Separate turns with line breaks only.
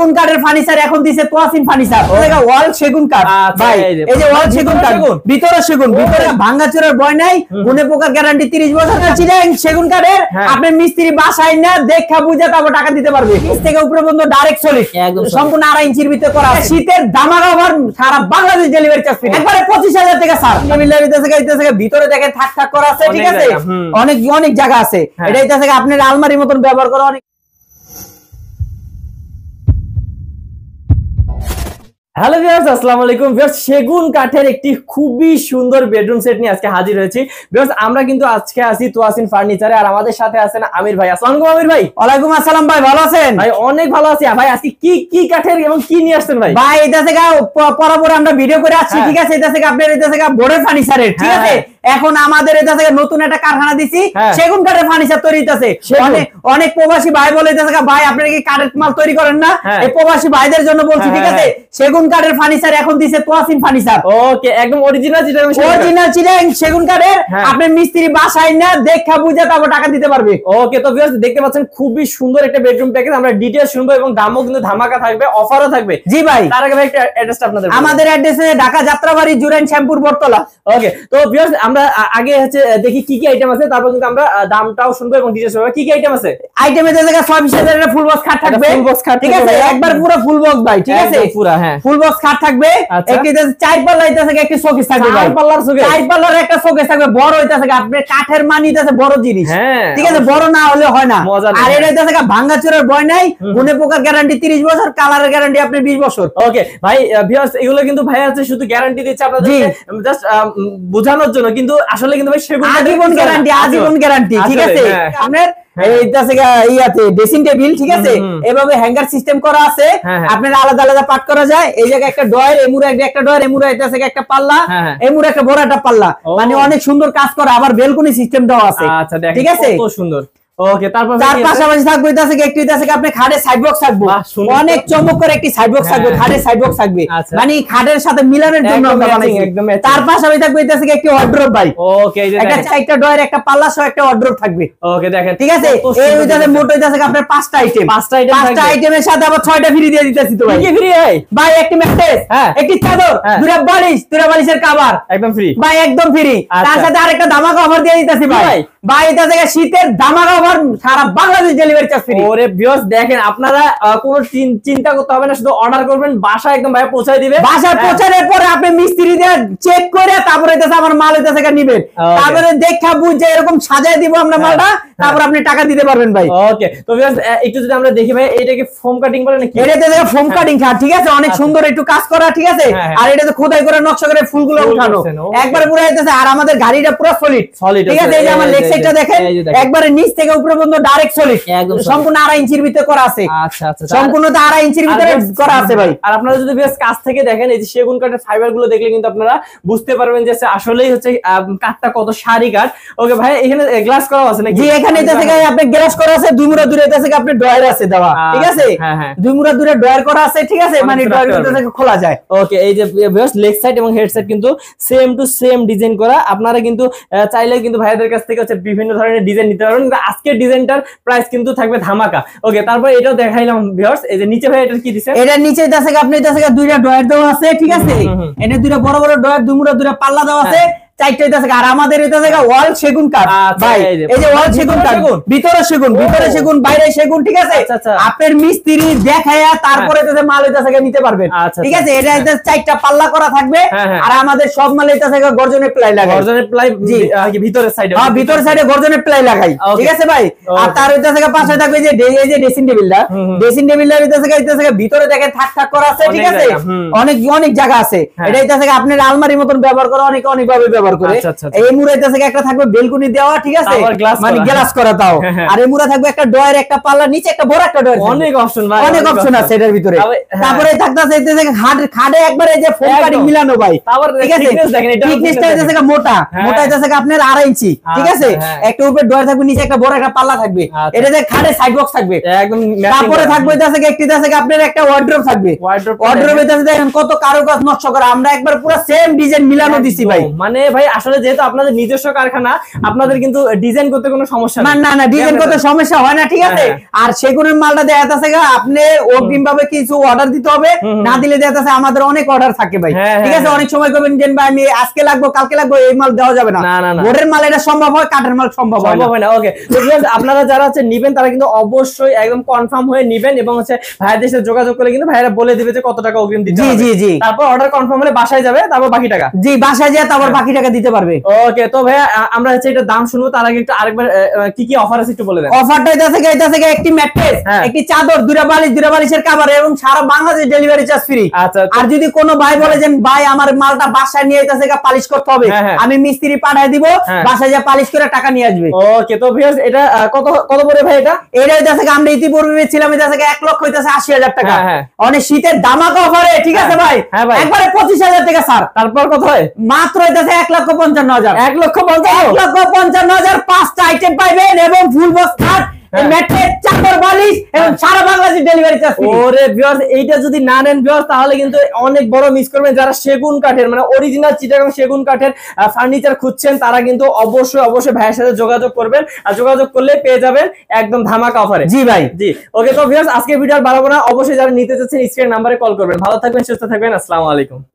সেগুন কাঠের ফার্নিচার এখন দিছে তোয়াসিন ফার্নিচার ওয়াল সেগুন কাঠ ভাই এই যে ওয়াল সেগুন কাঠ ভিতরে সেগুন ভিতরে ভাঙাচোরার ভয় নাই গুণে পোকার গ্যারান্টি 30 বছর চিটাং সেগুন কাঠের আপনি মিস্ত্রি বাসায় না দেখা বুঝে তারপর টাকা দিতে পারবে নিচ থেকে উপরে পর্যন্ত ডাইরেক্ট সলিড সম্পূর্ণ 2.5 ইঞ্চির ভিতরে করা শীতের দামাকা অফার সারা বাংলাদেশ ডেলিভারি চার্জ ফ্রি একবারে 25000 টাকা স্যার মিলার দিতেছে ভিতরে দেখেন থাক থাক করা আছে ঠিক আছে অনেক অনেক জায়গা আছে এটা দিতেছে আপনার আলমারির মতন ব্যবহার করা অনেক
হ্যালো ভিউয়ার্স আসসালামু আলাইকুম ভিউয়ার্স সেগুন কাঠের একটি খুবই সুন্দর বেডরুম সেট নিয়ে আজকে হাজির হয়েছি ভিউয়ার্স আমরা কিন্তু আজকে আছি তোয়াসিন ফার্নিচারে আর আমাদের সাথে আছেন আমির ভাই আসসালামু আলাইকুম আমির ভাই
ওয়ালাইকুম আসসালাম ভাই ভালো আছেন
ভাই অনেক ভালো আছি ভাই আজকে কি কাঠের এবং কি নিয়ে আসছেন ভাই
ভাই এটা থেকে পরে আমরা ভিডিও করে আসছি ঠিক আছে এটা থেকে আপনাদের এটা থেকে বোর্ডের ফার্নিচারের ঠিক আছে এখন আমাদের এটা থেকে নতুন একটা কারখানা দিছি সেগুন কাঠের ফার্নিচার তৈরি হইতাছে অনেক প্রবাসী ভাই বলে এটা থেকে ভাই আপনারা কি কাঠের মাল তৈরি করেন না এই প্রবাসী ভাইদের জন্য বলছি ঠিক আছে সেগুন কাঠের ফার্নিচার এখন দিছে তোয়াসিন ফার্নিচার
ওকে একদম অরিজিনাল
চিটাং সেগুন কাঠের আপনি মিস্ত্রি বাসায় না দেখা বুঝে তারপর টাকা দিতে পারবে
ওকে তো ভিউয়ার্স দেখতে পাচ্ছেন খুবই সুন্দর একটা বেডরুম প্যাকেজ আমরা ডিটেইলস শুনবো এবং দামও কিন্তু ধামাকা থাকবে অফারও থাকবে
জি ভাই
তার আগে ভাই একটা অ্যাড্রেসটা আপনাদের
আমাদের অ্যাড্রেসে ঢাকা যাত্রাবাড়ি জুরাইন শ্যামপুর বটতলা
ওকে তো ভিউয়ার্স আমরা আগে হচ্ছে দেখি কি আইটেম আছে তারপর কিন্তু আমরা দামটাও শুনবো এবং ডিটেইলস শুনবো কি আইটেম আছে
আইটেমে জায়গা 26000 এর ফুল বক্স খাট থাকবে
ফুল বক্স খাট
ঠিক আছে একবার পুরো ফুল বক্স ভাই ঠিক আছে
পুরো হ্যাঁ
ফুল বক্স খাট থাকবে একটি 4 পাল্লা হইতাছে একটি শোকেস থাকবে
4 পাল্লার শোকেস
4 পাল্লার একটা শোকেস থাকবে বড় হইতাছে আপনি কাঠের মান হইতাছে বড় জিনিস ঠিক আছে বড় না হলে হয় না আর এটা হইতাছে ভাঙাচোরার ভয় নাই গুণে পোকার গ্যারান্টি 30 বছর কালারের গ্যারান্টি আপনি 20 বছর
ওকে ভাই ভিউয়ার্স এগুলো কিন্তু ভাই আছে শুধু গ্যারান্টি দিচ্ছে আপনাদের জাস্ট বোঝানোর জন্য কিন্তু আসলে কিন্তু ভাই সেগুন
আজীবন গ্যারান্টি ঠিক আছে আপনার ড্রেসিং টেবিল ঠিক আছে এভাবে হ্যাঙ্গার সিস্টেম করা আছে আপনার আলাদা আলাদা পার্ট করা যায় এই জায়গায় একটা ডয়ার এমুরা একটা ডয়ার এমুরা এটা থেকে একটা পাল্লা এমুরা একটা বড় একটা পাল্লা মানে অনেক সুন্দর কাজ করা আবার বেলকনি সিস্টেম দেওয়া আছে ঠিক আছে
কত সুন্দর ওকে তারপর
তার পাশাপাশি থাকবে এটা থেকে একটু এটা থেকে আপনি খাটের সাইড বক্স থাকবে অনেক চমক করে একটি সাইড বক্স থাকবে খাটের সাইড বক্স থাকবে মানে খাটের সাথে মিলানোর জন্য আমরা বানাইছি তার পাশাপাশি থাকবে এটা থেকে একটি ওয়ার্ড্রোব ভাই
ওকে এই যে
একটা ডয়ার একটা পাল্লা সহ একটা ওয়ার্ড্রোব থাকবে
ওকে দেখেন
ঠিক আছে এই ওইটাতে মোট হইতাছে আপনার 5টা আইটেমের সাথে আবার 6টা ফ্রি দিয়ে দিতেছি তো ভাই
কি ফ্রি
ভাই একটি ম্যাট্রেস একটি চাদর দুটো বালিশের কভার
একদম ফ্রি
ভাই একদম ফ্রি তার সাথে আরেকটা ধামাকা অফার দিয়ে দিতেছি ভাই ভাই এটা থেকে শীতের ধামাকা অফার সারা বাংলাদেশ ডেলিভারি চার্জ ফ্রি
ওরে ভিউয়ার্স দেখেন আপনারা কোনো চিন্তা করতে হবে না শুধু অর্ডার করবেন বাসায় একদম ভাই পৌঁছায় দিবে
বাসায় পৌঁছানোর পরে আপনি মিস্ত্রি দিয়ে চেক করে তারপরে এটা আমার মাল এটা থেকে নেবেন তারপরে দেখা বুঝে এরকম সাজায় দিব আমরা মালটা তারপর আপনি টাকা দিতে পারবেন ভাই
ওকে তো ভিউয়ার্স একটু যদি আমরা দেখি ভাই এটা কি ফোম কাটিং বলে নাকি
এটা থেকে ফোম কাটিং খাট ঠিক আছে অনেক সুন্দর একটু কাজ করা ঠিক আছে আর এটাতে খোদাই করে নকশা করে ফুলগুলো উঠানো একবার পুরো হইতেছে আর আমাদের গাড়িটা পুরো সলিড ঠিক আছে এই যে আমার লেগ সাইডটা দেখেন একবারে নিচ থেকে উপরে পর্যন্ত ডাইরেক্ট সলিড সম্পূর্ণ 2.5 ইঞ্চির ভিতরে করা আছে
আচ্ছা আচ্ছা
সম্পূর্ণ 2.5 ইঞ্চির ভিতরে করা আছে ভাই
আর আপনারা যদি বেশ কাছ থেকে দেখেন এই যে সেগুন কাঠের ফাইবার গুলো দেখলে কিন্তু আপনারা বুঝতে পারবেন যে আসলেই হচ্ছে কাঠটা কত সারি কাঠ ওকে ভাই এখানে গ্লাস করা আছে নাকি
জি এখানে এটা থেকে আপনি গ্লাস করা আছে দুই মুড়া দূরে এটা থেকে আপনি ডয়ার আছে দেওয়া ঠিক আছে দুই মুড়া দূরে ডয়ার করা আছে ঠিক আছে মানে ডয়ার ভিতর থেকে খোলা যায়
ওকে এই যে বেশ লেগ সাইড এবং হেড সাইড কিন্তু সেম টু সেম ডিজাইন করা আপনারা কিন্তু চাইলে কিন্তু ভাইদের কাছ থেকে হচ্ছে বিভিন্ন ধরনের ডিজাইন নিতে পারবেন কিন্তু আজকের ডিজাইনটার প্রাইস কিন্তু থাকবে ধামাকা ওকে তারপর এটাও দেখাইলাম ভিউয়ার্স এই যে নিচে ভাই এটা কি দিছে
এটা নিচে এটা থেকে আপনি এটা থেকে দুইটা ডয়ার দেওয়া আছে ঠিক আছে এনে দুইটা বড় বড় ডয়ার দুই মুড়া দুইটা পাল্লা দেওয়া আছে আর আমাদের এটা থেকে ওয়াল সেগুন কাঠ ভাই এই যে ওয়াল সেগুন কাঠ ভিতরে সেগুন বাইরে সেগুন ঠিক আছে আপনার মিস্ত্রি দেখায়া তারপরে এটাতে মাল এটা থেকে নিতে পারবেন ঠিক আছে এটা 4টা পাল্লা করা থাকবে আর আমাদের সব মাল এটা থেকে গর্জনের প্লাই লাগাই
জি ভিতরের সাইডে
ভিতরের সাইডে গর্জনের প্লাই লাগাই ঠিক আছে ভাই আর তার এটা থেকে পাশে থাকবে যে এই যে ড্রেসিং টেবিলটা এটা থেকে ভিতরে দেখেন থাক থাক করা আছে ঠিক আছে অনেক জায়গা আছে এটা থেকে আপনার আলমারির মতন ব্যবহার করা অনেক ভাবে ব্যবহার করে এই মুড়াইতে থেকে একটা থাকবে বেলকনি দেওয়া ঠিক আছে মানে গ্লাস করা তাও আর এই মুড়া থাকবে একটা ডয়ার একটা পাল্লা নিচে একটা বড় একটা ডয়ার
অনেক অপশন ভাই
অনেক অপশন আছে এটার ভিতরে তারপরে থাকতেছে এতে থেকে খাটে একবারে এই যে ফোম কাটিং মিলানো ভাই ঠিক আছে থিকনেসটা এতে থেকে মোটা এতে থেকে আপনার 2.5 ইঞ্চি ঠিক আছে একটা উপরে ডয়ার থাকবে নিচে একটা বড় একটা পাল্লা থাকবে এটাতে খাটে সাইড বক্স থাকবে
একদম
তারপরে থাকবে এতে থেকে একটিতে থেকে আপনার একটা ওয়ার্ড্রোব থাকবে ওয়ার্ড্রোবে এতে দেখেন কত কারুকাজ নকশা করা আমরা একবার পুরো সেম ডিজাইন মিলানো দিছি ভাই
মানে ভাই আসলে যেহেতু আপনাদের নিজস্ব কারখানা, আপনাদের কিন্তু ডিজাইন করতে কোনো সমস্যা
না না না, ডিজাইন করতে সমস্যা হয় না, ঠিক আছে। আর সেগুনের মালটা দেখা যাচ্ছে আপনি অগ্রিম ভাবে কিছু অর্ডার দিতে হবে, না দিলে দেখা যাচ্ছে আমাদের অনেক অর্ডার থাকে ভাই, ঠিক আছে। অনেক সময় করবেন যে ভাই আমি আজকে লাগবো কালকে লাগবো, এই মাল দেওয়া যাবে না। বোর্ডের মাল এটা সম্ভব হয়, কাঠের মাল সম্ভব হয় না।
ওকে, তো আপনারা যারা হচ্ছে নিবেন তারা কিন্তু অবশ্যই একদম কনফার্ম হয়ে নিবেন, এবং হচ্ছে ভাইদের সাথে যোগাযোগ করলে কিন্তু ভাইরা বলে দিবে যে কত টাকা অগ্রিম দিতে হবে।
জি জি জি,
তারপর অর্ডার কনফার্ম হলে বাসায় যাবে, তারপর বাকি টাকা।
জি, বাসায় যায় তারপর বাকি টাকা দিতে পারবে।
ওকে, তো ভাইয়া আমরা হচ্ছে এটা দাম শুনবো, তার আগে একটু আরেকবার কি কি অফার আছে একটু বলে দেন।
অফারটা এটা থেকে একটি ম্যাট্রেস, একটি চাদর, দুইটা বালিশের কভার এবং সারা বাংলাদেশ ডেলিভারি চার্জ ফ্রি। আর যদি কোনো ভাই বলে যে ভাই আমার মালটা বাসায় নিয়ে যাচ্ছে পালিশ করতে হবে, আমি মিস্ত্রি পাঠিয়ে দিব, বাসায় যা পালিশ করে টাকা নিয়ে আসবে।
ওকে, তো ভিউয়ার্স এটা কত কত পড়ে ভাই?
এটা হইতাছে আমরা ইতিপূর্বে ছিলাম হইতাছে 1 লক্ষ হইতাছে 80,000 টাকা, অনেক শীতের ধামাকা অফারে, ঠিক আছে ভাই। একবারে 25,000 টাকা স্যার।
তারপর কত হয়?
মাত্র হইতাছে 1,55,000।
1,55,000
5টা আইটেম পাইবেন এবং ফুল বক্স খাট, ম্যাট্রেস, চাদর, বালিশ এবং সারা বাংলাদেশ ডেলিভারি চার্জ ফ্রি।
ওরে ভিউয়ার্স, এইটা যদি না নেন ভিউয়ার্স তাহলে কিন্তু অনেক বড় মিস করবেন। যারা সেগুন কাঠের মানে অরিজিনাল চিটাগাং সেগুন কাঠের ফার্নিচার খুঁজছেন তারা কিন্তু অবশ্যই ভাইয়ের সাথে যোগাযোগ করবেন, আর যোগাযোগ করলে পেয়ে যাবেন একদম ধামাকা অফারে।
জি ভাই,
জি। ওকে, তো ভিউয়ার্স আজকে ভিডিও আর বাড়াবো না, অবশ্যই যারা নিতে চাচ্ছেন স্ক্রিন নাম্বারে কল করবেন। ভালো থাকবেন, সুস্থ থাকবেন, আসসালামু আলাইকুম।